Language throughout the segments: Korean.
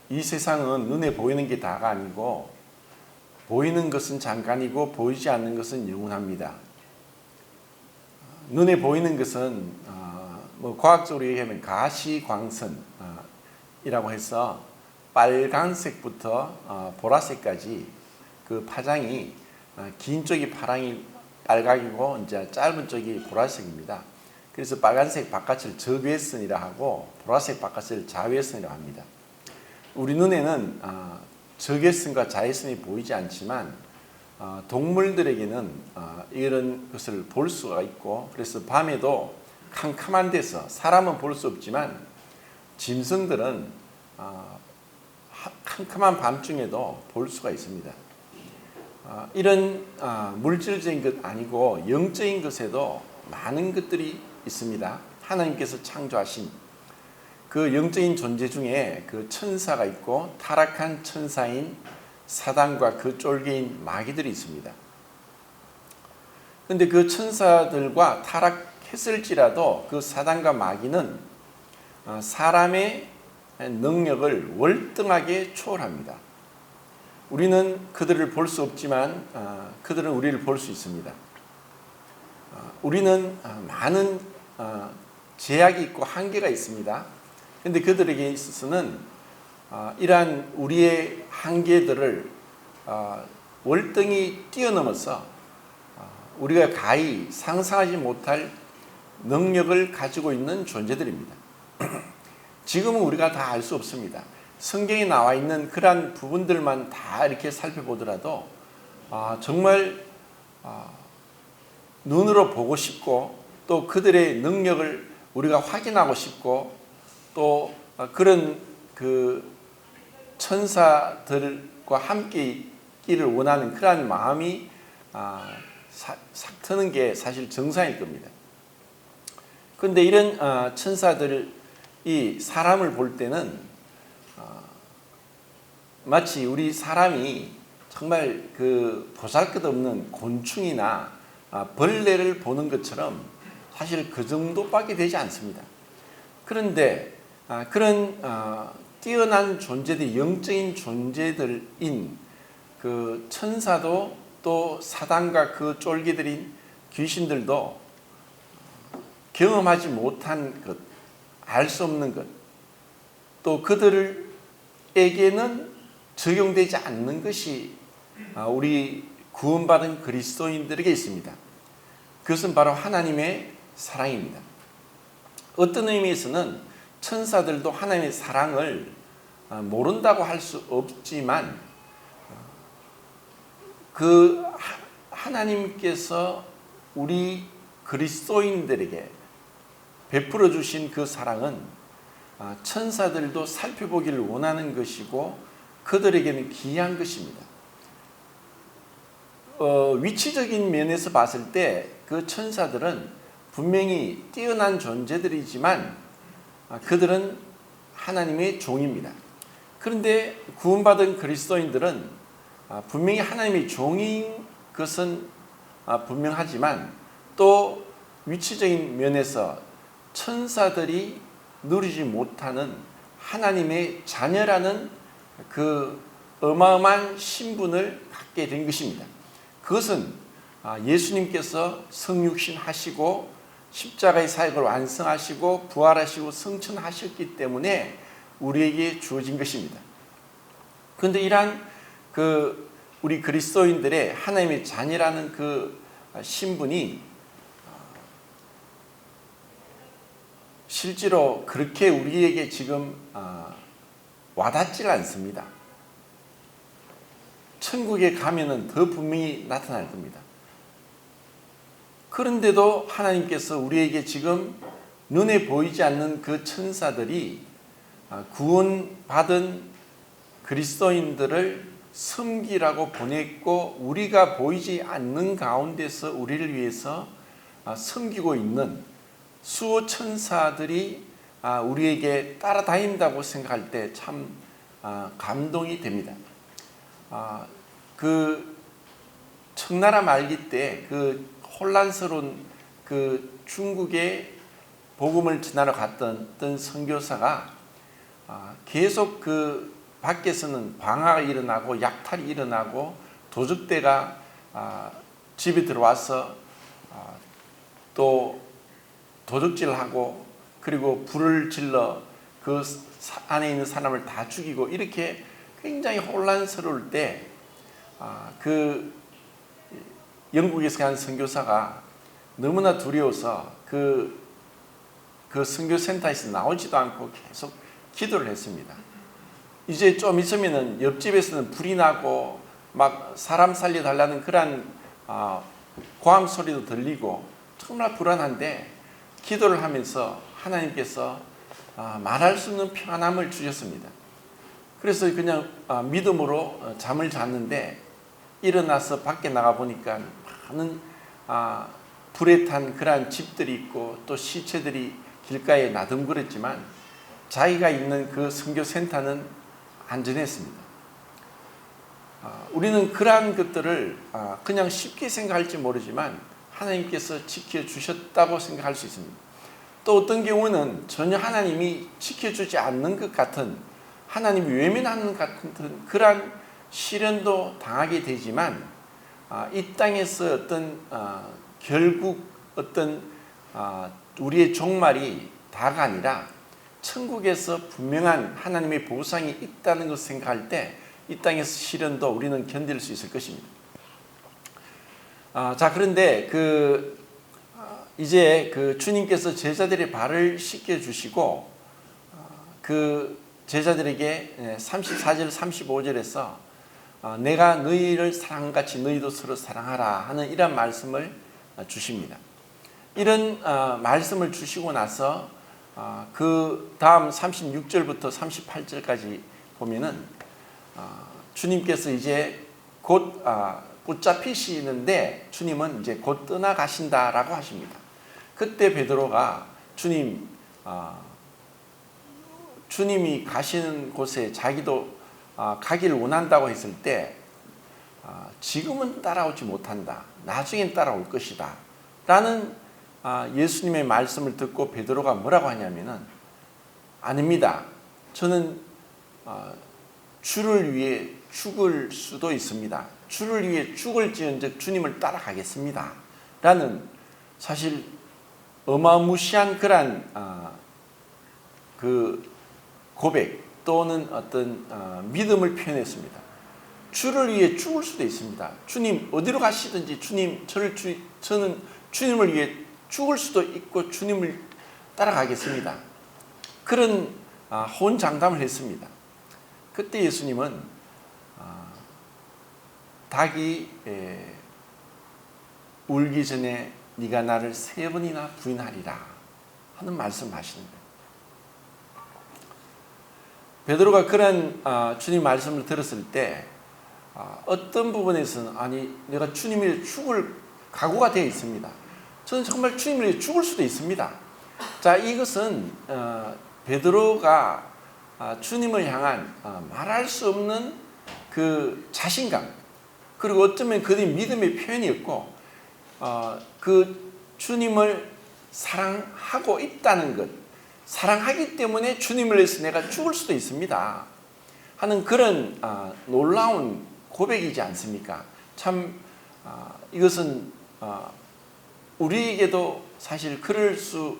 이 세상은 눈에 보이는 게 다가 아니고 보이는 것은 잠깐이고 보이지 않는 것은 영원합니다. 눈에 보이는 것은 과학적으로 얘기하면 가시광선이라고 해서 빨간색부터 보라색까지 그 파장이 긴 쪽이 빨강이고 이제 짧은 쪽이 보라색입니다. 그래서 빨간색 바깥을 적외선이라 하고 보라색 바깥을 자외선이라고 합니다. 우리 눈에는 적외선과 자외선이 보이지 않지만 동물들에게는 이런 것을 볼 수가 있고, 그래서 밤에도 캄캄한 데서 사람은 볼 수 없지만 짐승들은 캄캄한 밤중에도 볼 수가 있습니다. 이런 물질적인 것 아니고 영적인 것에도 많은 것들이 있습니다. 하나님께서 창조하신 그 영적인 존재 중에 그 천사가 있고 타락한 천사인 사단과 그 쫄개인 마귀들이 있습니다. 그런데 그 천사들과 타락했을지라도 그 사단과 마귀는 사람의 능력을 월등하게 초월합니다. 우리는 그들을 볼 수 없지만 그들은 우리를 볼 수 있습니다. 우리는 많은 제약이 있고 한계가 있습니다. 그런데 그들에게 있어서는 이러한 우리의 한계들을 월등히 뛰어넘어서 우리가 가히 상상하지 못할 능력을 가지고 있는 존재들입니다. 지금은 우리가 다 알 수 없습니다. 성경에 나와 있는 그러한 부분들만 다 이렇게 살펴보더라도 정말 눈으로 보고 싶고 또 그들의 능력을 우리가 확인하고 싶고 또 그런 그 천사들과 함께 있기를 원하는 그러한 마음이 싹 트는 게 사실 정상일 겁니다. 그런데 이런 천사들이 사람을 볼 때는 마치 우리 사람이 정말 그 보잘것없는 곤충이나 벌레를 보는 것처럼 사실 그 정도밖에 되지 않습니다. 그런데 그런 뛰어난 존재들, 영적인 존재들인 그 천사도 또 사단과 그 쫄기들인 귀신들도 경험하지 못한 것, 알 수 없는 것, 또 그들에게는 적용되지 않는 것이 우리 구원받은 그리스도인들에게 있습니다. 그것은 바로 하나님의 사랑입니다. 어떤 의미에서는 천사들도 하나님의 사랑을 모른다고 할 수 없지만 그 하나님께서 우리 그리스도인들에게 베풀어 주신 그 사랑은 천사들도 살펴보기를 원하는 것이고 그들에게는 귀한 것입니다. 위치적인 면에서 봤을 때 그 천사들은 분명히 뛰어난 존재들이지만 그들은 하나님의 종입니다. 그런데 구원받은 그리스도인들은 분명히 하나님의 종인 것은 분명하지만 또 위치적인 면에서 천사들이 누리지 못하는 하나님의 자녀라는 그 어마어마한 신분을 갖게 된 것입니다. 그것은 예수님께서 성육신 하시고 십자가의 사역을 완성하시고 부활하시고 승천하셨기 때문에 우리에게 주어진 것입니다. 그런데 이러한 그 우리 그리스도인들의 하나님의 자녀라는 그 신분이 실제로 그렇게 우리에게 지금 와닿지가 않습니다. 천국에 가면은 더 분명히 나타날 겁니다. 그런데도 하나님께서 우리에게 지금 눈에 보이지 않는 그 천사들이 구원받은 그리스도인들을 섬기라고 보냈고 우리가 보이지 않는 가운데서 우리를 위해서 섬기고 있는 수호 천사들이 우리에게 따라다닌다고 생각할 때 참 감동이 됩니다. 그 청나라 말기 때 그 혼란스러운 그 중국에 복음을 전하러 갔던 어떤 선교사가 계속 그 밖에서는 방화가 일어나고 약탈이 일어나고 도적대가 집에 들어와서 또 도적질하고 그리고 불을 질러 그 안에 있는 사람을 다 죽이고 이렇게 굉장히 혼란스러울 때 그 영국에서 간 선교사가 너무나 두려워서 그 선교센터에서 나오지도 않고 계속 기도를 했습니다. 이제 좀 있으면은 옆집에서는 불이 나고 막 사람 살려달라는 그런 고함 소리도 들리고 정말 불안한데 기도를 하면서 하나님께서 말할 수 없는 평안함을 주셨습니다. 그래서 그냥 믿음으로 잠을 잤는데 일어나서 밖에 나가 보니까 많은 불에 탄 그러한 집들이 있고 또 시체들이 길가에 나듬거렸지만 자기가 있는 그 선교센터는 안전했습니다. 우리는 그러한 것들을 그냥 쉽게 생각할지 모르지만 하나님께서 지켜주셨다고 생각할 수 있습니다. 또 어떤 경우는 전혀 하나님이 지켜주지 않는 것 같은, 하나님이 외면하는 것 같은 그러한 시련도 당하게 되지만 이 땅에서 어떤 결국 어떤 우리의 종말이 다가 아니라 천국에서 분명한 하나님의 보상이 있다는 것을 생각할 때 이 땅에서 시련도 우리는 견딜 수 있을 것입니다. 자, 그런데 이제 주님께서 제자들의 발을 씻겨 주시고 그 제자들에게 34절 35절에서 내가 너희를 사랑같이 너희도 서로 사랑하라 하는 이런 말씀을 주십니다. 이런 말씀을 주시고 나서 그 다음 36절부터 38절까지 보면은 주님께서 이제 곧 붙잡히시는데 주님은 이제 곧 떠나가신다라고 하십니다. 그때 베드로가 주님이 가시는 곳에 자기도 가기를 원한다고 했을 때 지금은 따라오지 못한다. 나중엔 따라올 것이다. 라는 예수님의 말씀을 듣고 베드로가 뭐라고 하냐면은 아닙니다. 저는 주를 위해 죽을 수도 있습니다. 주를 위해 죽을지언정 주님을 따라가겠습니다. 라는 사실 어마무시한 그런 그 고백 또는 어떤 믿음을 표현했습니다. 주를 위해 죽을 수도 있습니다. 주님 어디로 가시든지 저는 주님을 위해 죽을 수도 있고 주님을 따라가겠습니다. 그런 호언장담을 했습니다. 그때 예수님은 닭이 울기 전에 네가 나를 3번이나 부인하리라 하는 말씀하시는 거예요. 베드로가 그런 주님 말씀을 들었을 때 어떤 부분에서는 아니 내가 주님을 죽을 각오가 되어 있습니다. 저는 정말 주님을 죽을 수도 있습니다. 자, 이것은 베드로가 주님을 향한 말할 수 없는 그 자신감, 그리고 어쩌면 그의 믿음의 표현이었고 그 주님을 사랑하고 있다는 것, 사랑하기 때문에 주님을 위해서 내가 죽을 수도 있습니다 하는 그런 놀라운 고백이지 않습니까? 참 이것은 우리에게도 사실 그럴 수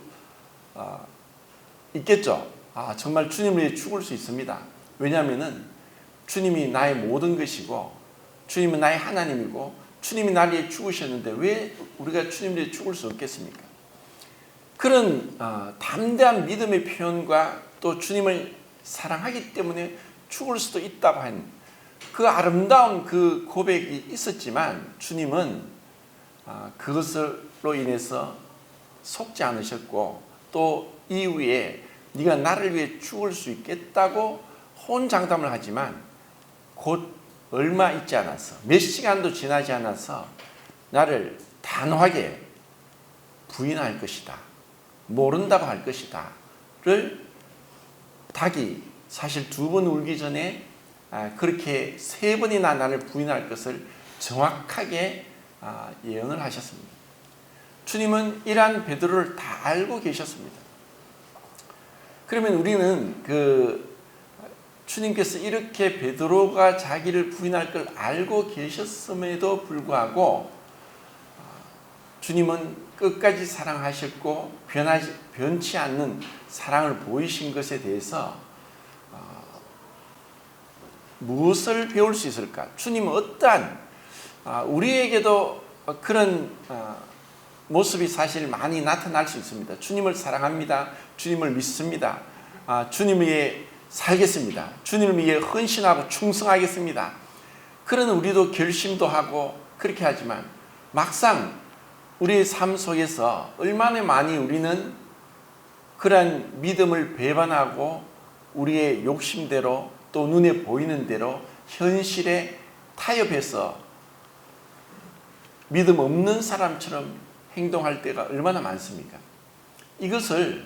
있겠죠. 정말 주님을 위해 죽을 수 있습니다. 왜냐하면은 주님이 나의 모든 것이고 주님은 나의 하나님이고 주님이 나를 위해 죽으셨는데 왜 우리가 주님을 위해 죽을 수 없겠습니까? 그런 담대한 믿음의 표현과 또 주님을 사랑하기 때문에 죽을 수도 있다고 한 그 아름다운 그 고백이 있었지만 주님은 그것으로 인해서 속지 않으셨고 또 이후에 네가 나를 위해 죽을 수 있겠다고 호언장담을 하지만 곧 얼마 있지 않아서 몇 시간도 지나지 않아서 나를 단호하게 부인할 것이다. 모른다고 할 것이다. 를 닭이 사실 2번 울기 전에 그렇게 3번이나 나를 부인할 것을 정확하게 예언을 하셨습니다. 주님은 이러한 베드로를 다 알고 계셨습니다. 그러면 우리는 주님께서 이렇게 베드로가 자기를 부인할 걸 알고 계셨음에도 불구하고 주님은 끝까지 사랑하셨고 변치 않는 사랑을 보이신 것에 대해서 무엇을 배울 수 있을까? 주님은 어떠한 우리에게도 그런 모습이 사실 많이 나타날 수 있습니다. 주님을 사랑합니다. 주님을 믿습니다. 주님 위해 살겠습니다. 주님을 위해 헌신하고 충성하겠습니다. 그런 우리도 결심도 하고 그렇게 하지만 막상 우리의 삶 속에서 얼마나 많이 우리는 그러한 믿음을 배반하고 우리의 욕심대로 또 눈에 보이는 대로 현실에 타협해서 믿음 없는 사람처럼 행동할 때가 얼마나 많습니까? 이것을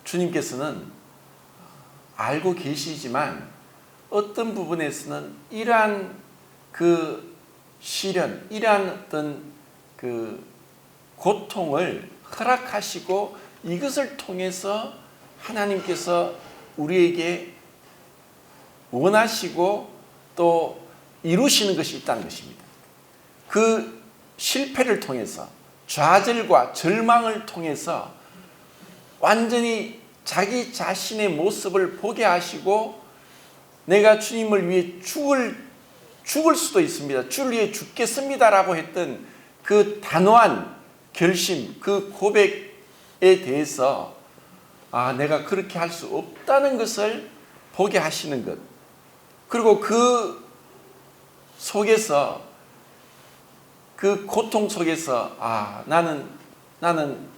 주님께서는 알고 계시지만 어떤 부분에서는 이러한 그 시련, 이러한 어떤 그 고통을 허락하시고 이것을 통해서 하나님께서 우리에게 원하시고 또 이루시는 것이 있다는 것입니다. 그 실패를 통해서 좌절과 절망을 통해서 완전히 자기 자신의 모습을 보게 하시고 내가 주님을 위해 죽을 수도 있습니다. 주를 위해 죽겠습니다라고 했던 그 단호한 결심, 그 고백에 대해서 내가 그렇게 할 수 없다는 것을 보게 하시는 것. 그리고 그 속에서 그 고통 속에서 나는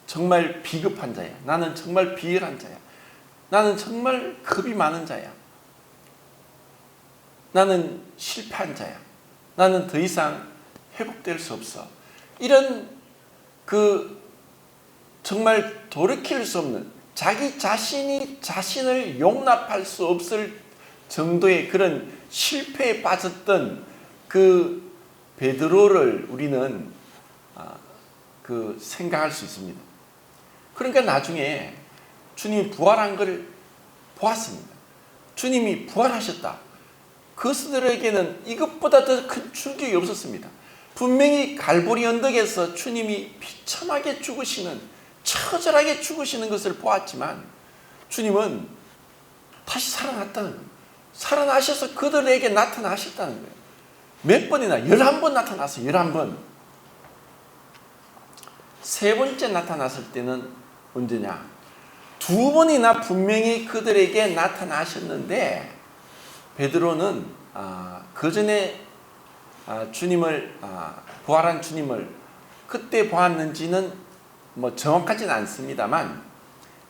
정말 비겁한 자야. 나는 정말 비열한 자야. 나는 정말 겁이 많은 자야. 나는 실패한 자야. 나는 더 이상 회복될 수 없어. 이런 그 정말 돌이킬 수 없는 자기 자신이 자신을 용납할 수 없을 정도의 그런 실패에 빠졌던 그 베드로를 우리는 그 생각할 수 있습니다. 그러니까 나중에 주님이 부활한 걸 보았습니다. 주님이 부활하셨다. 그것들에게는 이것보다 더 큰 충격이 없었습니다. 분명히 갈보리 언덕에서 주님이 비참하게 죽으시는, 처절하게 죽으시는 것을 보았지만 주님은 다시 살아났다는 거예요. 살아나셔서 그들에게 나타나셨다는 거예요. 몇 번이나? 11번 나타났어요. 11번. 세 번째 나타났을 때는 언제냐? 2번이나 분명히 그들에게 나타나셨는데 베드로는 그 전에 주님을 부활한 주님을 그때 보았는지는 뭐 정확하지는 않습니다만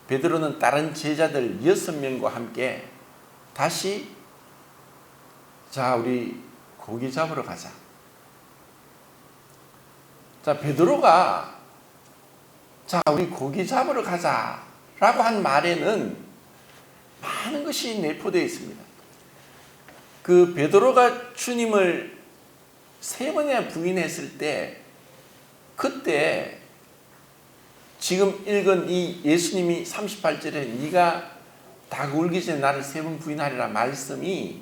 베드로는 다른 제자들 6명과 함께 다시 자 우리 고기 잡으러 가자. 자 베드로가 자 우리 고기 잡으러 가자라고 한 말에는 많은 것이 내포되어 있습니다. 그 베드로가 주님을 3번이나 부인했을 때 그때 지금 읽은 이 예수님이 38절에 네가 닭 울기 전에 나를 3번 부인하리라 말씀이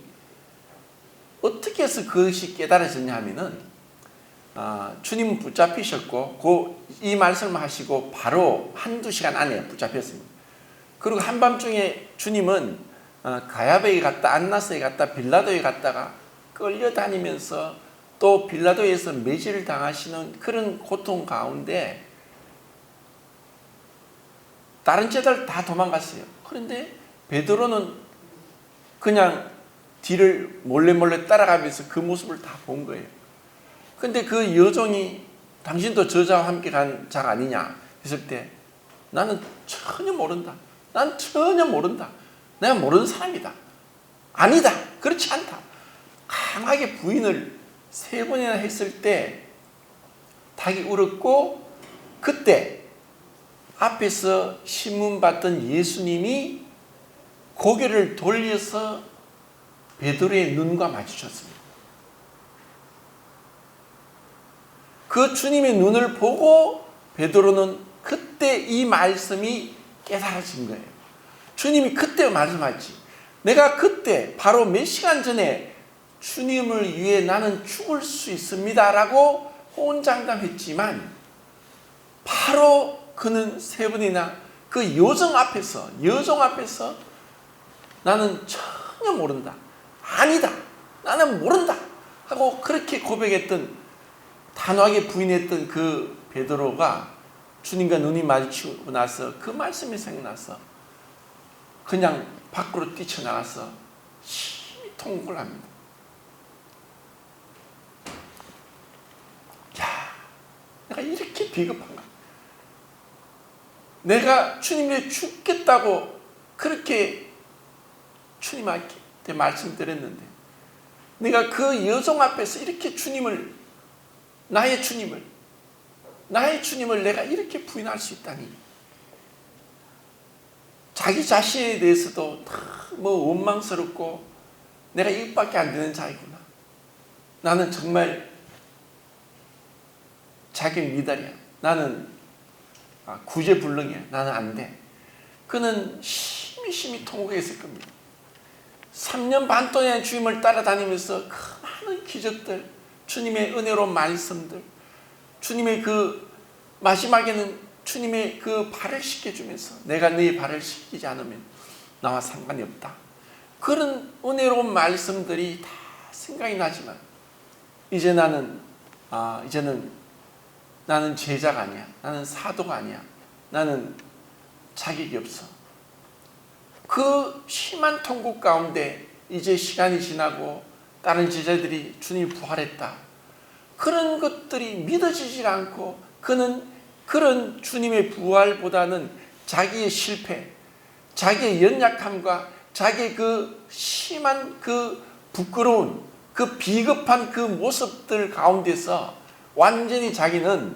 어떻게 해서 그것이 깨달아졌냐 하면은 주님은 붙잡히셨고 이 말씀을 하시고 바로 1-2시간 안에 붙잡혔습니다. 그리고 한밤중에 주님은 가야베에 갔다 안나스에 갔다 빌라도에 갔다가 끌려다니면서 또 빌라도에서 매질을 당하시는 그런 고통 가운데 다른 제자들 다 도망갔어요. 그런데 베드로는 그냥 뒤를 몰래 따라가면서 그 모습을 다 본 거예요. 근데 그 여종이 당신도 저자와 함께 간 자 아니냐 했을 때 나는 전혀 모른다. 난 전혀 모른다. 내가 모르는 사람이다. 아니다. 그렇지 않다. 강하게 부인을 3번이나 했을 때 닭이 울었고 그때 앞에서 신문 받던 예수님이 고개를 돌려서 베드로의 눈과 마주쳤습니다. 그 주님의 눈을 보고 베드로는 그때 이 말씀이 깨달아진 거예요. 주님이 그때 말씀하지. 내가 그때 바로 몇 시간 전에 주님을 위해 나는 죽을 수 있습니다 라고 호언장담했지만 바로 그는 세 번이나 그 여정 앞에서 나는 전혀 모른다. 아니다. 나는 모른다. 하고 그렇게 고백했던, 단호하게 부인했던 그 베드로가 주님과 눈이 마주치고 나서 그 말씀이 생각나서 그냥 밖으로 뛰쳐나가서 심히 통곡을 합니다. 야, 내가 이렇게 비겁한가? 내가 주님이 죽겠다고 그렇게 주님한테 말씀드렸는데 내가 그 여정 앞에서 이렇게 나의 주님을 내가 이렇게 부인할 수 있다니. 자기 자신에 대해서도 뭐 원망스럽고 내가 이것밖에 안 되는 자이구나. 나는 정말 자격 미달이야. 나는 구제불능이야. 나는 안 돼. 그는 심히 통곡했을 겁니다. 3년 반 동안 주님을 따라다니면서 그 많은 기적들, 주님의 은혜로운 말씀들, 주님의 그 마지막에는 주님의 그 발을 씻겨주면서 내가 너의 발을 씻기지 않으면 나와 상관이 없다. 그런 은혜로운 말씀들이 다 생각이 나지만 이제는 나는 제자가 아니야. 나는 사도가 아니야. 나는 자격이 없어. 그 심한 통곡 가운데 이제 시간이 지나고 다른 제자들이 주님이 부활했다. 그런 것들이 믿어지질 않고 그는 그런 주님의 부활보다는 자기의 실패, 자기의 연약함과 자기의 그 심한 그 부끄러운 그 비겁한 그 모습들 가운데서 완전히 자기는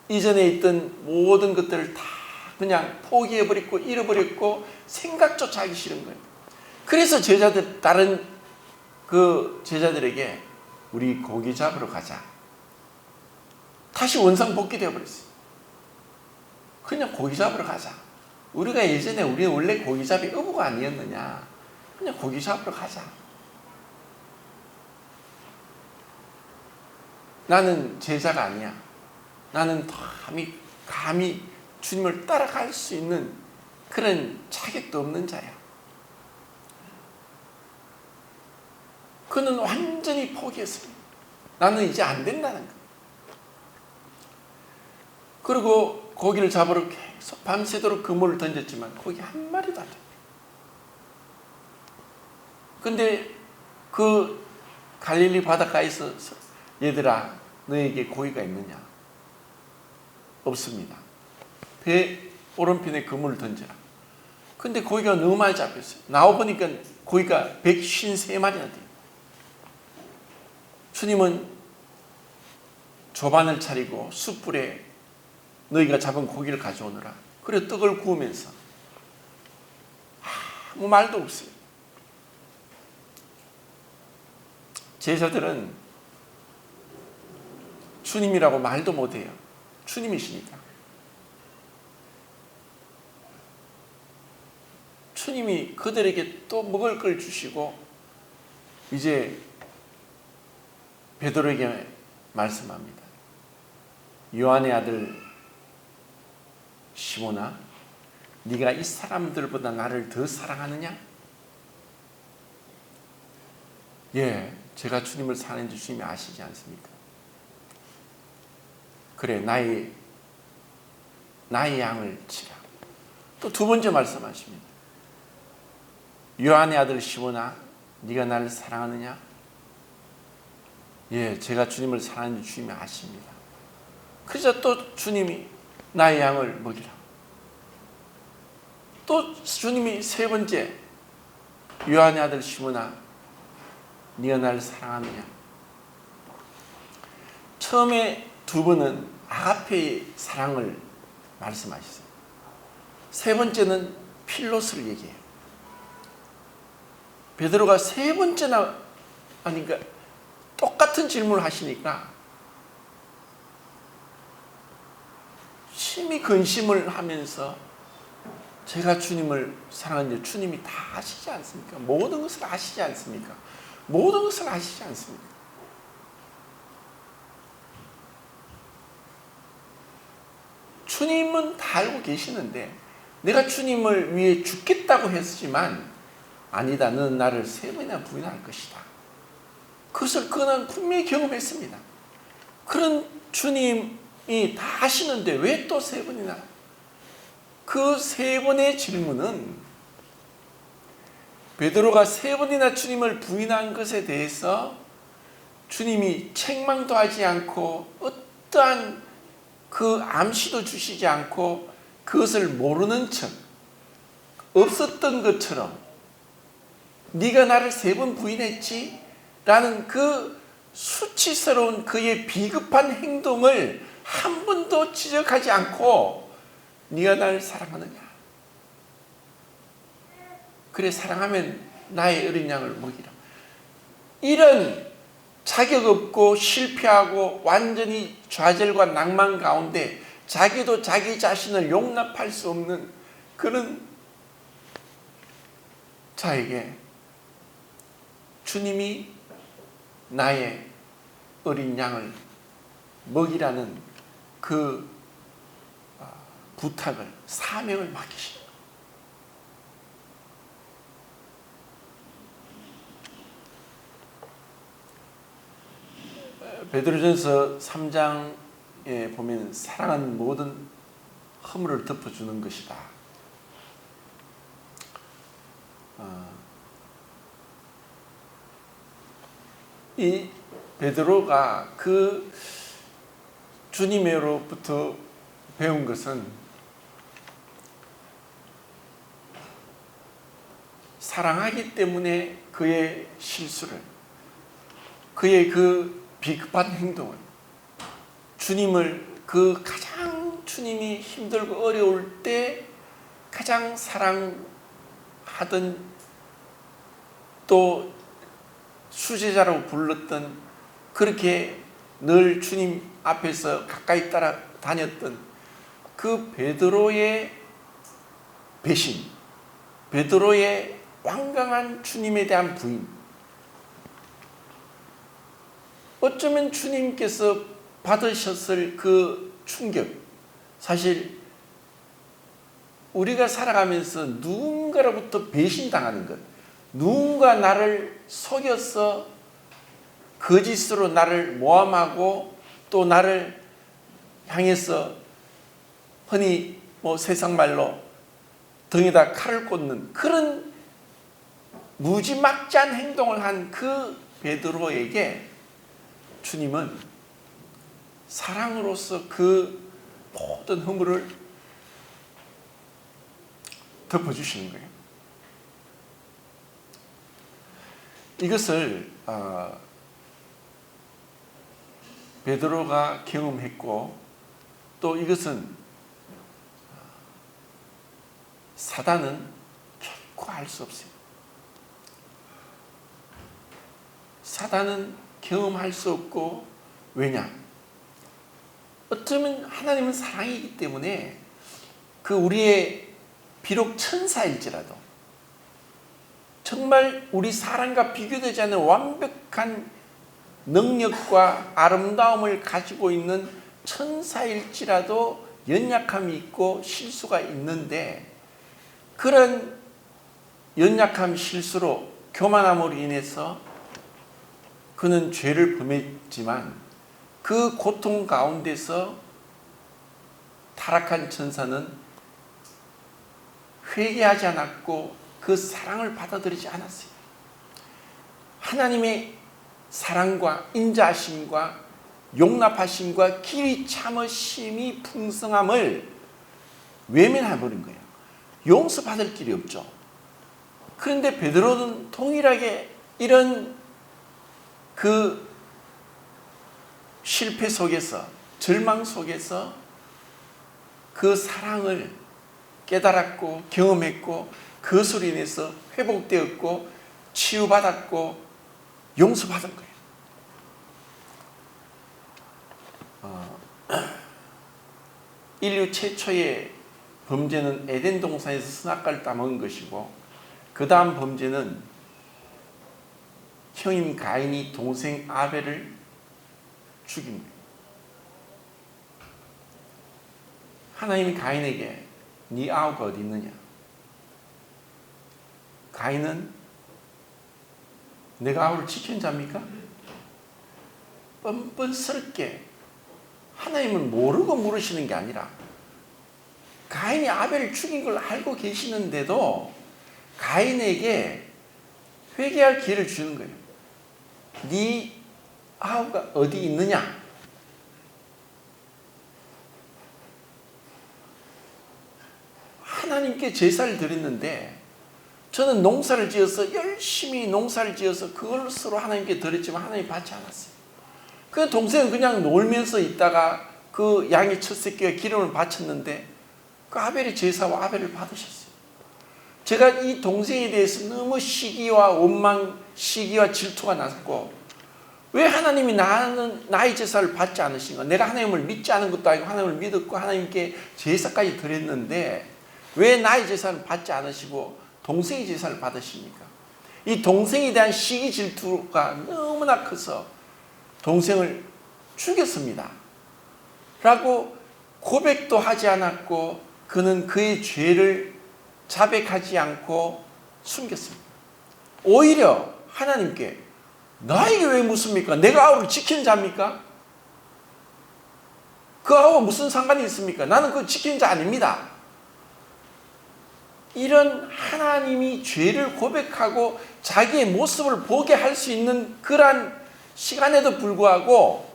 이전에 있던 모든 것들을 다 그냥 포기해버렸고 잃어버렸고 생각조차 하기 싫은 거예요. 그래서 다른 그 제자들에게 우리 고기 잡으러 가자. 다시 원상복귀 되어버렸어요. 그냥 고기 잡으러 가자. 우리가 예전에 우리 원래 고기잡이 어부가 아니었느냐. 그냥 고기 잡으러 가자. 나는 제자가 아니야. 나는 감히 주님을 따라갈 수 있는 그런 자격도 없는 자야. 그는 완전히 포기했습니다. 나는 이제 안 된다는 거. 그리고 고기를 잡으러 계속 밤새도록 그물을 던졌지만 고기 한 마리도 안 잡혀. 근데 그 갈릴리 바닷가에서 얘들아 너에게 고기가 있느냐? 없습니다. 배 오른편에 그물을 던져라. 근데 고기가 너무 많이 잡혔어요. 나와보니까 고기가 153마리나 돼요. 주님은 조반을 차리고 숯불에 너희가 잡은 고기를 가져오너라. 그래 떡을 구우면서 아무 말도 없어요. 제자들은 주님이라고 말도 못해요. 주님이시니까. 주님이 그들에게 또 먹을 걸 주시고 이제 베드로에게 말씀합니다. 요한의 아들 시몬아, 네가 이 사람들보다 나를 더 사랑하느냐? 예, 제가 주님을 사랑하는지 주님이 아시지 않습니까? 그래, 나의 양을 치라. 또 두 번째 말씀하십니다. 요한의 아들 시몬아, 네가 나를 사랑하느냐? 예, 제가 주님을 사랑하는지 주님이 아십니다. 그래서 또 주님이 나의 양을 먹이라. 또 주님이 세 번째, 요한의 아들 시몬아, 네가 나를 사랑하느냐? 처음에 두 번은 아가페의 사랑을 말씀하셨어요. 세 번째는 필로스를 얘기해요. 베드로가 세 번째나 아니까 똑같은 질문을 하시니까 심히 근심을 하면서 제가 주님을 사랑하는데 주님이 다 아시지 않습니까? 모든 것을 아시지 않습니까? 모든 것을 아시지 않습니까? 주님은 다 알고 계시는데 내가 주님을 위해 죽겠다고 했지만 아니다, 너는 나를 3번이나 부인할 것이다. 그것을 그는 분명히 경험했습니다. 그런 주님이 다 아시는데 왜 또 3번이나? 그 3번의 질문은 베드로가 3번이나 주님을 부인한 것에 대해서 주님이 책망도 하지 않고 어떠한 그 암시도 주시지 않고 그것을 모르는 척 없었던 것처럼 네가 나를 3번 부인했지? 라는 그 수치스러운 그의 비겁한 행동을 한 번도 지적하지 않고 네가 나를 사랑하느냐? 그래, 사랑하면 나의 어린 양을 먹이라. 이런 자격 없고 실패하고 완전히 좌절과 낭만 가운데 자기도 자기 자신을 용납할 수 없는 그런 자에게 주님이 나의 어린 양을 먹이라는 그 부탁을, 사명을 맡기십니다. 베드로전서 3장에 보면 사랑은 모든 허물을 덮어주는 것이다. 이 베드로가 그 주님으로부터 배운 것은 사랑하기 때문에 그의 실수를, 그의 그 비겁한 행동을, 주님을 그 가장 주님이 힘들고 어려울 때 가장 사랑하던 또 수제자라고 불렀던, 그렇게 늘 주님 앞에서 가까이 따라다녔던 그 베드로의 배신, 베드로의 완강한 주님에 대한 부인, 어쩌면 주님께서 받으셨을 그 충격, 사실 우리가 살아가면서 누군가로부터 배신당하는 것, 누군가 나를 속여서 거짓으로 나를 모함하고 또 나를 향해서 흔히 세상 말로 등에다 칼을 꽂는 그런 무지막지한 행동을 한 그 베드로에게 주님은 사랑으로서 그 모든 허물을 덮어주시는 거예요. 이것을 베드로가 경험했고 또 이것은 사단은 결코 알 수 없어요. 사단은 경험할 수 없고, 왜냐? 어쩌면 하나님은 사랑이기 때문에 그 우리의 비록 천사일지라도 정말 우리 사람과 비교되지 않는 완벽한 능력과 아름다움을 가지고 있는 천사일지라도 연약함이 있고 실수가 있는데, 그런 연약함, 실수로, 교만함으로 인해서 그는 죄를 범했지만 그 고통 가운데서 타락한 천사는 회개하지 않았고 그 사랑을 받아들이지 않았어요. 하나님의 사랑과 인자하심과 용납하심과 길이 참으심이 풍성함을 외면해버린 거예요. 용서받을 길이 없죠. 그런데 베드로는 동일하게 이런 그 실패 속에서, 절망 속에서 그 사랑을 깨달았고 경험했고 그것으로 인해서 회복되었고 치유받았고 용서받은 거예요. 인류 최초의 범죄는 에덴 동산에서 선악과를 따먹은 것이고, 그 다음 범죄는 형인 가인이 동생 아벨을 죽인 거예요. 하나님이 가인에게 네 아우가 어디 있느냐? 가인은 내가 아우를 지킨 자입니까? 뻔뻔스럽게 하나님을 모르고 물으시는 게 아니라 가인이 아벨을 죽인 걸 알고 계시는데도 가인에게 회개할 기회를 주는 거예요. 네 아우가 어디 있느냐? 하나님께 제사를 드렸는데, 저는 농사를 지어서 열심히 농사를 지어서 그것으로 하나님께 드렸지만 하나님 받지 않았어요. 그 동생은 그냥 놀면서 있다가 그 양의 첫 새끼가 기름을 바쳤는데 그 아벨의 제사와 아벨을 받으셨어요. 제가 이 동생에 대해서 너무 시기와 원망, 시기와 질투가 났고, 왜 하나님이 나의 제사를 받지 않으신가? 내가 하나님을 믿지 않은 것도 아니고 하나님을 믿었고 하나님께 제사까지 드렸는데 왜 나의 제사를 받지 않으시고 동생의 제사를 받으십니까? 이 동생에 대한 시기 질투가 너무나 커서 동생을 죽였습니다 라고 고백도 하지 않았고, 그는 그의 죄를 자백하지 않고 숨겼습니다. 오히려 하나님께 나에게 왜 묻습니까? 내가 아우를 지킨 자입니까? 그 아우와 무슨 상관이 있습니까? 나는 그 지킨 자 아닙니다. 이런 하나님이 죄를 고백하고 자기의 모습을 보게 할 수 있는 그러한 시간에도 불구하고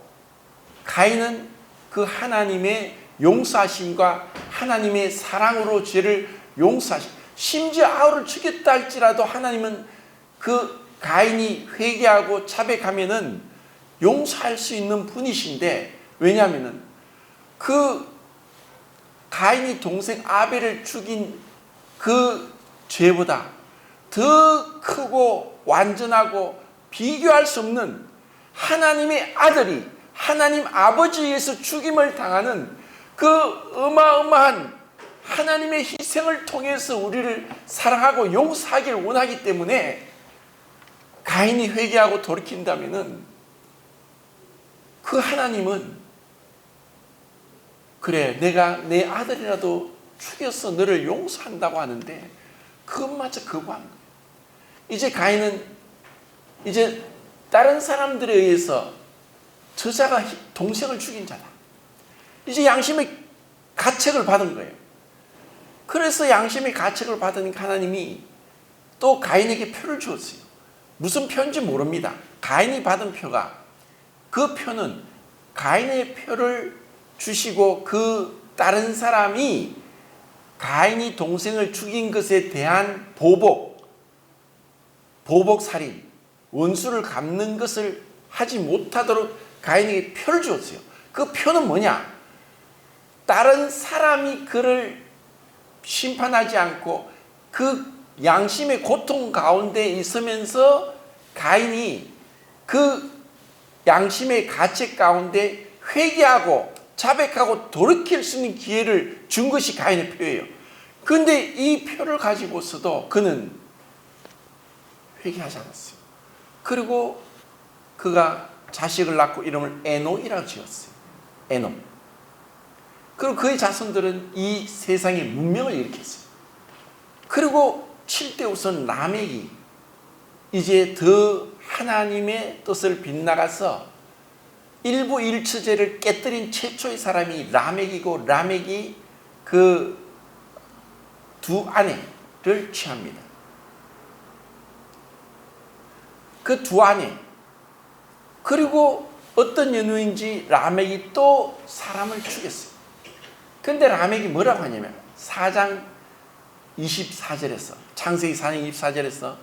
가인은 그 하나님의 용서하심과 하나님의 사랑으로 죄를 용서하심, 심지어 아우를 죽였다 할지라도 하나님은 그 가인이 회개하고 자백하면은 용서할 수 있는 분이신데, 왜냐하면은 그 가인이 동생 아벨을 죽인 그 죄보다 더 크고 완전하고 비교할 수 없는 하나님의 아들이 하나님 아버지에 의해서 죽임을 당하는 그 어마어마한 하나님의 희생을 통해서 우리를 사랑하고 용서하기를 원하기 때문에 가인이 회개하고 돌이킨다면은 그 하나님은 그래, 내가 내 아들이라도 죽여서 너를 용서한다고 하는데 그것마저 거부한 거예요. 이제 가인은 이제 다른 사람들에 의해서 저자가 동생을 죽인 자다. 이제 양심의 가책을 받은 거예요. 그래서 양심의 가책을 받은 하나님이 또 가인에게 표를 주었어요. 무슨 표인지 모릅니다. 가인이 받은 표가, 그 표는 가인의 표를 주시고 그 다른 사람이 가인이 동생을 죽인 것에 대한 보복살인, 원수를 갚는 것을 하지 못하도록 가인에게 표를 주었어요. 그 표는 뭐냐? 다른 사람이 그를 심판하지 않고 그 양심의 고통 가운데 있으면서 가인이 그 양심의 가책 가운데 회개하고 자백하고 돌이킬 수 있는 기회를 준 것이 가인의 표예요. 그런데 이 표를 가지고서도 그는 회개하지 않았어요. 그리고 그가 자식을 낳고 이름을 에녹이라고 지었어요. 에녹. 그리고 그의 자손들은 이 세상에 문명을 일으켰어요. 그리고 7대 우선 라멕이 이제 더 하나님의 뜻을 빗나가서 일부 일처제를 깨뜨린 최초의 사람이 라멕이고, 라멕이 그 두 아내를 취합니다. 그 두 아내, 그리고 어떤 연유인지 라멕이 또 사람을 죽였어요. 근데 라멕이 뭐라고 하냐면 4장 24절에서, 창세기 4장 24절에서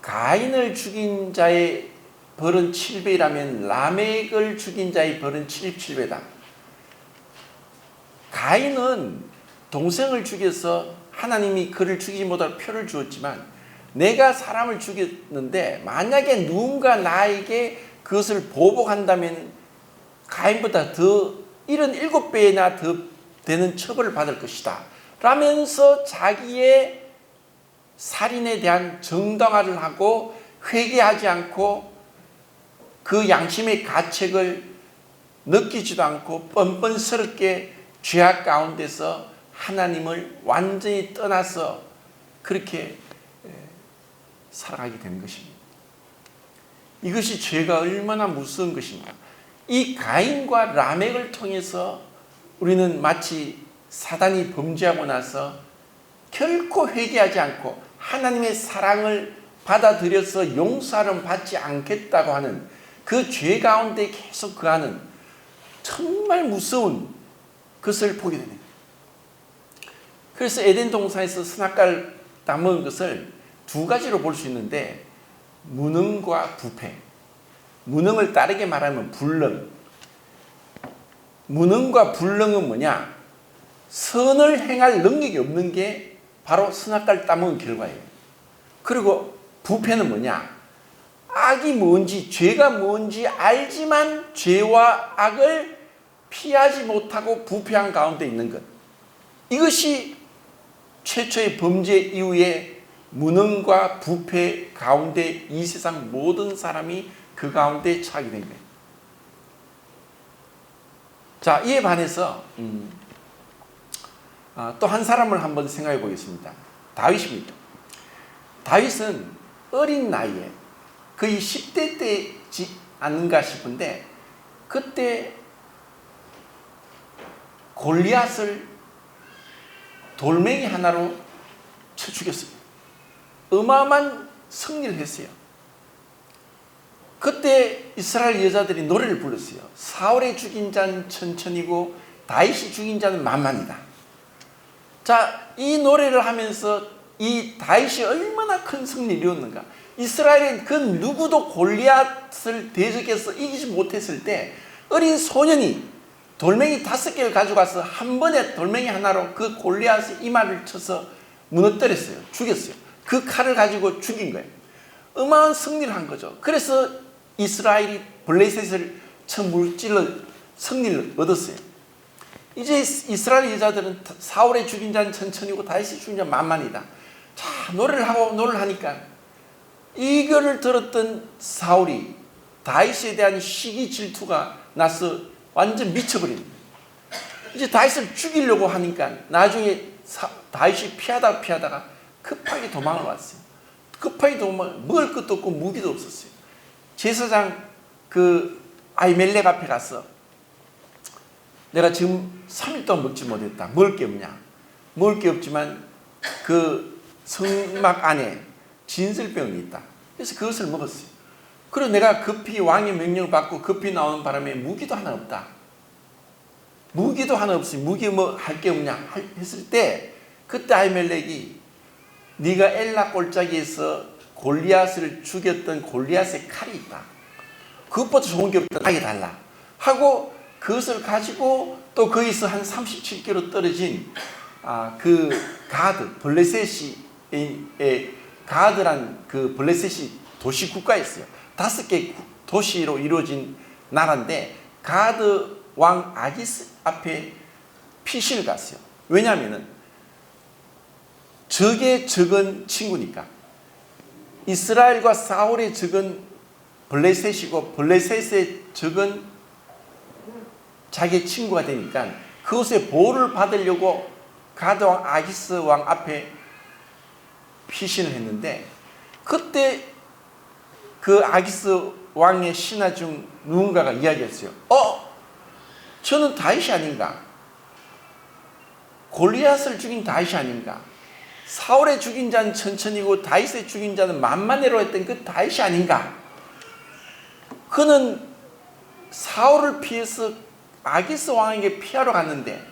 가인을 죽인 자의 벌은 7배라면 라멕을 죽인 자의 벌은 77배다. 가인은 동생을 죽여서 하나님이 그를 죽이지 못할 표를 주었지만, 내가 사람을 죽였는데 만약에 누군가 나에게 그것을 보복한다면 가인보다 더 77배나 더 되는 처벌을 받을 것이다 라면서 자기의 살인에 대한 정당화를 하고 회개하지 않고 그 양심의 가책을 느끼지도 않고 뻔뻔스럽게 죄악 가운데서 하나님을 완전히 떠나서 그렇게 살아가게 되는 것입니다. 이것이 죄가 얼마나 무서운 것인가. 이 가인과 라멕을 통해서 우리는 마치 사단이 범죄하고 나서 결코 회개하지 않고 하나님의 사랑을 받아들여서 용서를 받지 않겠다고 하는 그 죄 가운데 계속 거하는 정말 무서운 것을 보게 됩니다. 그래서 에덴 동산에서 선악과를 따먹은 것을 두 가지로 볼 수 있는데, 무능과 부패. 무능을 다르게 말하면 불능. 무능과 불능은 뭐냐? 선을 행할 능력이 없는 게 바로 선악과를 따먹은 결과예요. 그리고 부패는 뭐냐? 악이 뭔지, 죄가 뭔지 알지만 죄와 악을 피하지 못하고 부패한 가운데 있는 것. 이것이 최초의 범죄 이후에 무능과 부패 가운데 이 세상 모든 사람이 그 가운데 처하게 된 거예요. 자, 이에 반해서 또 한 사람을 한번 생각해 보겠습니다. 다윗입니다. 다윗은 어린 나이에 거의 10대 때지 않는가 싶은데, 그때 골리앗을 돌멩이 하나로 쳐 죽였습니다. 어마어마한 승리를 했어요. 그때 이스라엘 여자들이 노래를 불렀어요. 사울의 죽인 자는 천천히고 다윗이 죽인 자는 만만이다. 자, 이 노래를 하면서 이 다윗이 얼마나 큰 승리를 이뤘는가. 이스라엘은 그 누구도 골리앗을 대적해서 이기지 못했을 때 어린 소년이 돌멩이 5개를 가져가서 한 번에 돌멩이 하나로 그 골리앗의 이마를 쳐서 무너뜨렸어요. 죽였어요. 그 칼을 가지고 죽인 거예요. 어마어마한 승리를 한 거죠. 그래서 이스라엘이 블레셋을 처음 물질러 승리를 얻었어요. 이제 이스라엘 여자들은 사울의 죽인 자는 천천히고 다윗의 죽인 자는 만만이다. 자, 노래를 하니까 이거를 들었던 사울이 다윗에 대한 시기 질투가 나서 완전 미쳐버린 거예요. 이제 다윗을 죽이려고 하니까 나중에 다윗이 피하다가 급하게 도망을 왔어요. 급하게 먹을 것도 없고 무기도 없었어요. 제사장 그 아히멜렉 앞에 가서 내가 지금 3일 동안 먹지 못했다. 먹을 게 없냐? 먹을 게 없지만 그 성막 안에 진설병이 있다. 그래서 그것을 먹었어요. 그리고 내가 급히 왕의 명령을 받고 급히 나오는 바람에 무기도 하나 없다. 무기도 하나 없으니 무기 뭐 할 게 없냐 했을 때, 그때 아히멜렉이 네가 엘라 골짜기에서 골리앗을 죽였던 골리앗의 칼이 있다. 그것보다 좋은 게 없다. 나에게 달라. 하고 그것을 가지고 또 거기서 한 37km 떨어진 그 가드, 블레셋이 가드란 그 블레셋이 도시 국가였어요. 5개 도시로 이루어진 나라인데 가드 왕 아기스 앞에 피신을 갔어요. 왜냐하면은 적의 적은 친구니까. 이스라엘과 사울의 적은 블레셋이고 블레셋의 적은 자기의 친구가 되니까 그것의 보호를 받으려고 가드 왕 아기스 왕 앞에 피신을 했는데, 그때 그 아기스 왕의 신하 중 누군가가 이야기했어요. 저는 다윗이 아닌가? 골리앗을 죽인 다윗이 아닌가? 사울의 죽인 자는 천천히고 다윗의 죽인 자는 만만해로 했던 그 다윗이 아닌가? 그는 사울을 피해서 아기스 왕에게 피하러 갔는데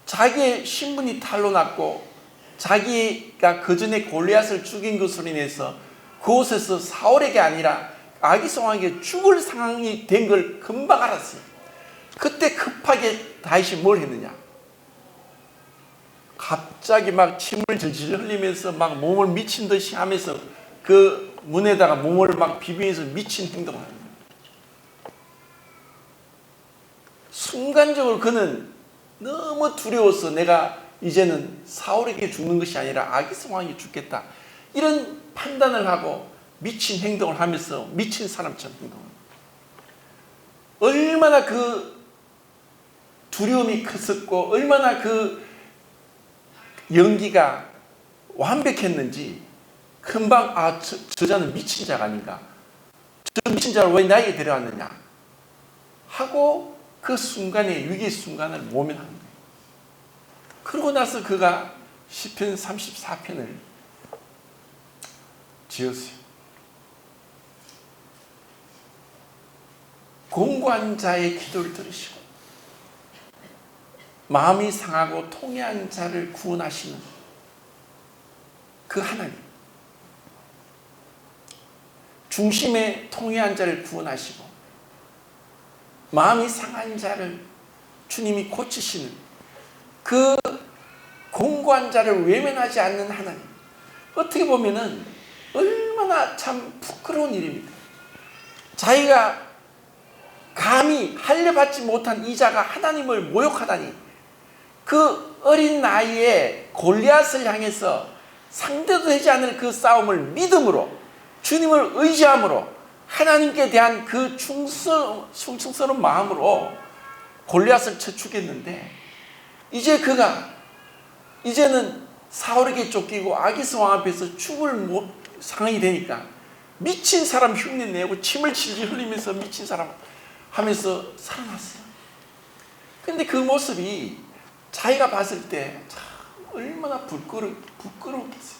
자기의 신분이 탄로났고 자기가 그전에 골리앗을 죽인 것으로 인해서 그곳에서 사울에게 아니라 아기스 왕에게 죽을 상황이 된 걸 금방 알았어요. 그때 급하게 다윗이 뭘 했느냐? 갑자기 막 침을 질질 흘리면서 막 몸을 미친 듯이 하면서 그 문에다가 몸을 막 비비면서 미친 행동을 합니다. 순간적으로 그는 너무 두려워서 내가 이제는 사울에게 죽는 것이 아니라 아기스 왕에게 죽겠다. 이런 판단을 하고 미친 행동을 하면서 미친 사람처럼 행동합니다. 얼마나 그 두려움이 컸었고 얼마나 그 연기가 완벽했는지 금방 저 자는 미친 자가 아닌가, 저 미친 자를 왜 나에게 데려왔느냐 하고 그 순간에 위기의 순간을 모면하는 거예요. 그러고 나서 그가 시편 34편을 지었어요. 공고한 자의 기도를 들으시고 마음이 상하고 통해한 자를 구원하시는 그 하나님, 중심에 통해한 자를 구원하시고 마음이 상한 자를 주님이 고치시는 그 공고한 자를 외면하지 않는 하나님, 어떻게 보면은 얼마나 참 부끄러운 일입니다. 자기가 감히 할례받지 못한 이 자가 하나님을 모욕하다니, 그 어린 나이에 골리앗을 향해서 상대도 되지 않을 그 싸움을 믿음으로, 주님을 의지함으로, 하나님께 대한 그 충성스러운 마음으로 골리앗을 쳐 죽였는데, 이제 그가 이제는 사울에게 쫓기고 아기스 왕 앞에서 죽을 상황이 되니까 미친 사람 흉내내고 침을 질질 흘리면서 미친 사람 하면서 살아났어요. 근데 그 모습이 자기가 봤을 때 참 얼마나 부끄러웠겠어요.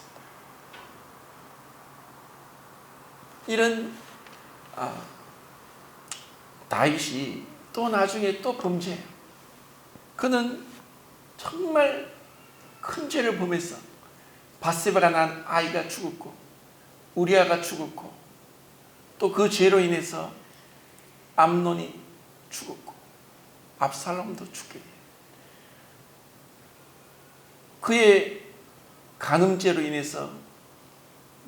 이런 다윗이 또 나중에 또 범죄해요. 그는 정말 큰 죄를 범해서 바세바가 난 아이가 죽었고 우리아가 죽었고 또 그 죄로 인해서 암논이 죽었고 압살롬도 죽게 돼요. 그의 간음죄로 인해서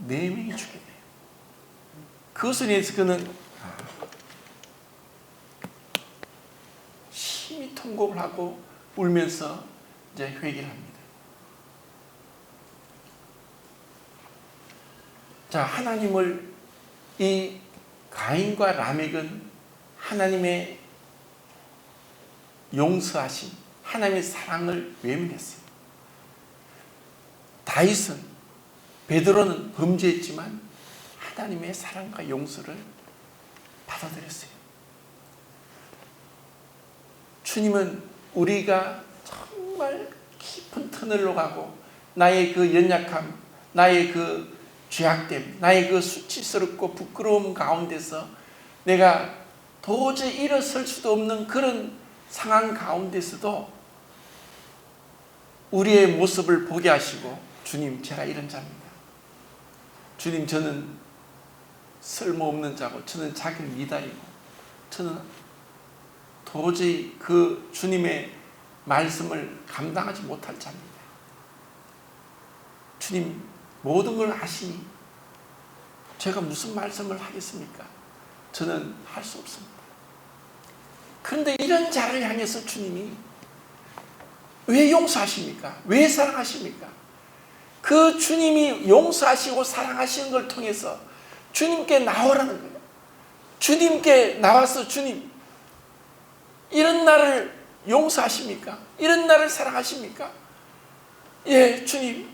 4명이 죽게 돼요. 그것을 인해서 그는 심히 통곡을 하고 울면서 이제 회개를 합니다. 자, 하나님을, 이 가인과 라멕은 하나님의 용서하심, 하나님의 사랑을 외면했어요. 다윗은, 베드로는 범죄했지만 하나님의 사랑과 용서를 받아들였어요. 주님은 우리가 정말 깊은 터널로 가고 나의 그 연약함, 나의 그 죄악됨, 나의 그 수치스럽고 부끄러움 가운데서 내가 도저히 일어설 수도 없는 그런 상황 가운데서도 우리의 모습을 보게 하시고, 주님, 제가 이런 자입니다. 주님, 저는 쓸모없는 자고, 저는 자기를 미달이고, 저는 도저히 그 주님의 말씀을 감당하지 못할 자입니다. 주님, 모든 걸 아시니 제가 무슨 말씀을 하겠습니까? 저는 할 수 없습니다. 그런데 이런 자를 향해서 주님이 왜 용서하십니까? 왜 사랑하십니까? 그 주님이 용서하시고 사랑하시는 걸 통해서 주님께 나오라는 거예요. 주님께 나와서, 주님, 이런 나를 용서하십니까? 이런 나를 사랑하십니까? 예, 주님,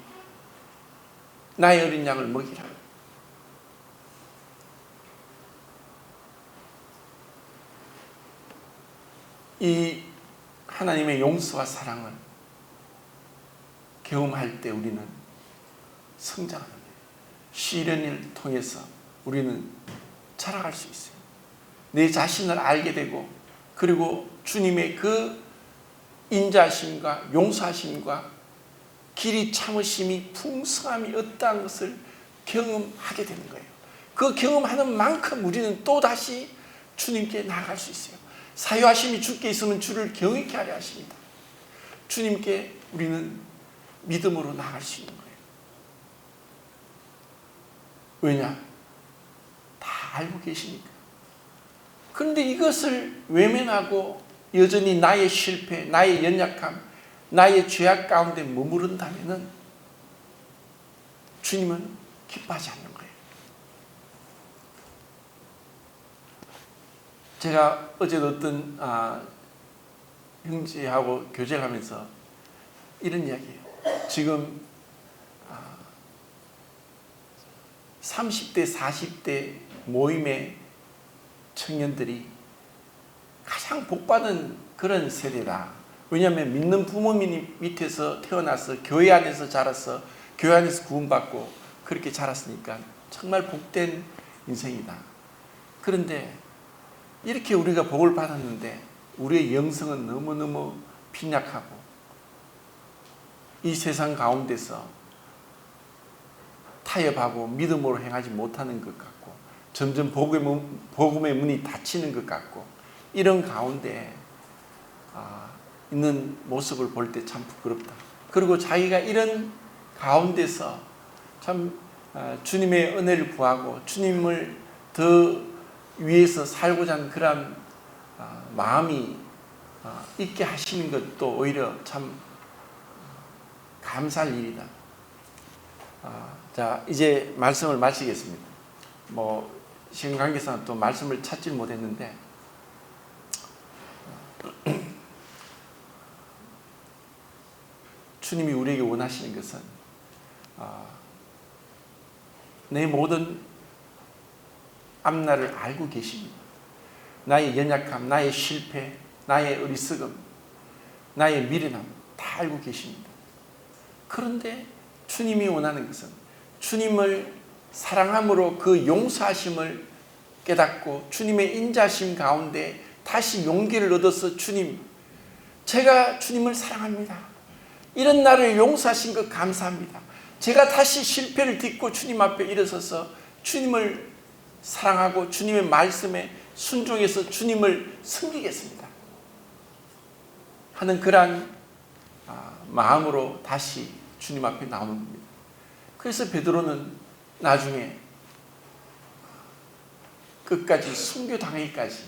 나의 어린 양을 먹이라. 이 하나님의 용서와 사랑을 경험할 때 우리는 성장하는 거예요. 시련을 통해서 우리는 자라갈 수 있어요. 내 자신을 알게 되고, 그리고 주님의 그 인자하심과 용서하심과 길이 참으심이 풍성함이 어떠한 것을 경험하게 되는 거예요. 그 경험하는 만큼 우리는 또다시 주님께 나아갈 수 있어요. 사유하심이 주께 있으면 주를 경외케 하려 하십니다. 주님께 우리는 믿음으로 나아갈 수 있는 거예요. 왜냐? 다 알고 계시니까. 그런데 이것을 외면하고 여전히 나의 실패, 나의 연약함, 나의 죄악 가운데 머무른다면은 주님은 기뻐하지 않는 거예요. 제가 어제도 어떤 형제하고 교제를 하면서 이런 이야기예요. 지금 30대, 40대 모임의 청년들이 가장 복받은 그런 세대다. 왜냐하면 믿는 부모님 밑에서 태어나서 교회 안에서 자라서 교회 안에서 구원받고 그렇게 자랐으니까 정말 복된 인생이다. 그런데 이렇게 우리가 복을 받았는데 우리의 영성은 너무너무 빈약하고 이 세상 가운데서 타협하고 믿음으로 행하지 못하는 것 같고 점점 복음의 문이 닫히는 것 같고 이런 가운데 있는 모습을 볼 때 참 부끄럽다. 그리고 자기가 이런 가운데서 참 주님의 은혜를 구하고 주님을 더 위해서 살고자 하는 그런 마음이 있게 하시는 것도 오히려 참 감사할 일이다. 자, 이제 말씀을 마치겠습니다. 시간 관계상 또 말씀을 찾지 못했는데 주님이 우리에게 원하시는 것은 내 모든 앞날을 알고 계십니다. 나의 연약함, 나의 실패, 나의 어리석음, 나의 미련함 다 알고 계십니다. 그런데 주님이 원하는 것은 주님을 사랑함으로 그 용서하심을 깨닫고 주님의 인자심 가운데 다시 용기를 얻어서 주님, 제가 주님을 사랑합니다. 이런 나를 용서하신 것 감사합니다. 제가 다시 실패를 딛고 주님 앞에 일어서서 주님을 사랑하고 주님의 말씀에 순종해서 주님을 섬기겠습니다 하는 그러한 마음으로 다시 주님 앞에 나오는 겁니다. 그래서 베드로는 나중에 끝까지 순교당하기까지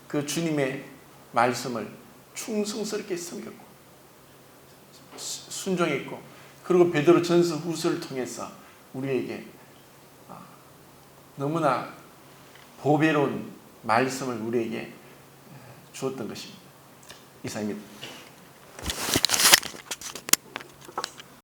그 주님의 말씀을 충성스럽게 섬겼고 순종했고, 그리고 베드로 전서 후서를 통해서 우리에게 너무나 보배로운 말씀을 우리에게 주었던 것입니다. 이상입니다.